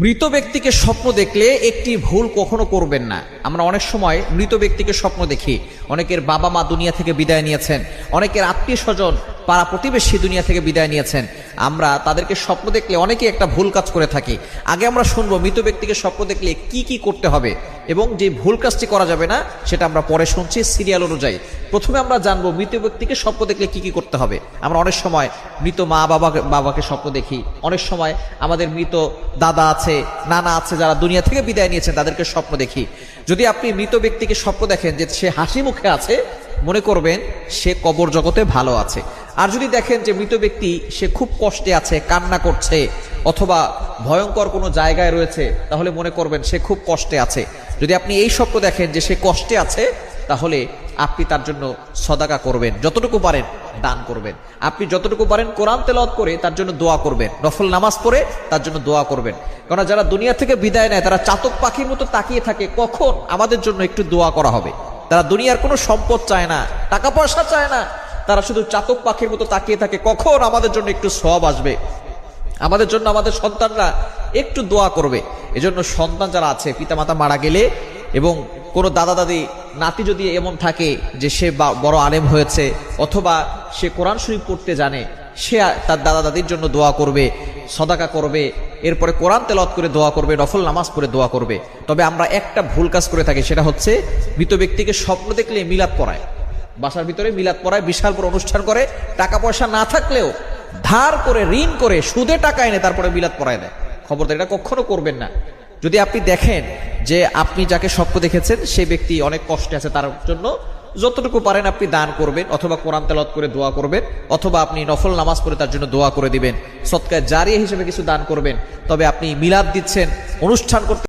মৃত ব্যক্তিকে স্বপ্ন দেখলে একটি ভুল কখনো করবেন না। আমরা অনেক সময় মৃত ব্যক্তিকে স্বপ্ন দেখি। অনেকের বাবা মা দুনিয়া থেকে বিদায় নিয়েছেন, অনেকের আত্মীয় স্বজন পাড়া প্রতিবেশী দুনিয়া থেকে বিদায় নিয়েছেন। আমরা তাদেরকে স্বপ্ন দেখলে অনেকেই একটা ভুল কাজ করে থাকি। আগে আমরা শুনবো মৃত ব্যক্তিকে স্বপ্ন দেখলে কি কি করতে হবে এবং যে ভুল কাজটি করা যাবে না সেটা আমরা পরে শুনছি সিরিয়াল অনুযায়ী। প্রথমে আমরা জানবো মৃত ব্যক্তিকে স্বপ্ন দেখলে কি কি করতে হবে। আমরা অনেক সময় মৃত মা বাবাকে স্বপ্ন দেখি, অনেক সময় আমাদের মৃত দাদা আছে, নানা আছে, যারা দুনিয়া থেকে বিদায় নিয়েছেন তাদেরকে স্বপ্ন দেখি। যদি আপনি মৃত ব্যক্তিকে স্বপ্ন দেখেন যে সে হাসি মুখে আছে, মনে করবেন সে কবর জগতে ভালো আছে। আর যদি দেখেন যে মৃত ব্যক্তি সে খুব কষ্টে আছে, কান্না করছে অথবা ভয়ঙ্কর কোনো জায়গায় রয়েছে, তাহলে মনে করবেন সে খুব কষ্টে আছে। যদি আপনি এই স্বপ্ন দেখেন যে সে কষ্টে আছে, তাহলে আপনি তার জন্য সদাকা করবেন, যতটুকু পারেন দান করবেন। আপনি যতটুকু পারেন কোরআন তেলাওয়াত করে তার জন্য দোয়া করবেন, নফল নামাজ পড়ে তার জন্য দোয়া করবেন। কারণ যারা দুনিয়া থেকে বিদায় নেয় তারা চাতক পাখির মতো তাকিয়ে থাকে কখন আমাদের জন্য একটু দোয়া করা হবে। তারা দুনিয়ার কোনো সম্পদ চায় না, টাকা পয়সা চায় না, তারা শুধু চাতক পাখির মতো তাকিয়ে থাকে কখন আমাদের জন্য একটু সওয়াব আসবে, আমাদের জন্য আমাদের সন্তানরা একটু দোয়া করবে। এজন্য সন্তান যারা আছে, পিতামাতা মারা গেলে এবং কোনো দাদা দাদি নাতি যদি এমন থাকে যে সে বড় আলেম হয়েছে অথবা সে কোরআন শরীফ পড়তে জানে, সে তার দাদা দাদির জন্য দোয়া করবে, সদাকা করবে, এরপরে কোরআন তেলাওয়াত করে দোয়া করবে, নফল নামাজ পড়ে দোয়া করবে। তবে আমরা একটা ভুল কাজ করে থাকি, সেটা হচ্ছে মৃত ব্যক্তিকে স্বপ্ন দেখলে মিলাদ পড়ায়, বাসার ভিতরে মিলাদ পড়ায়, বিশাল বড় অনুষ্ঠান করে, টাকা পয়সা না থাকলেও ধার করে ঋণ করে সুদে টাকা এনে তারপরে মিলাদ পড়ায় দেয়। খবরদার, এটা কখনো করবেন না। যদি আপনি দেখেন যে আপনি যাকে স্বপ্ন দেখেছেন সেই ব্যক্তি অনেক কষ্টে আছে, তার জন্য যতটুকু পারেন আপনি দান করবেন, অথবা কোরআন তেলাওয়াত করে দোয়া করবেন, অথবা আপনি নফল নামাজ পড়ে তার জন্য দোয়া করে দিবেন, সদকায়ে জারিয়া হিসেবে কিছু দান করবেন। তবে আপনি মিলাদ দিচ্ছেন, অনুষ্ঠান করতে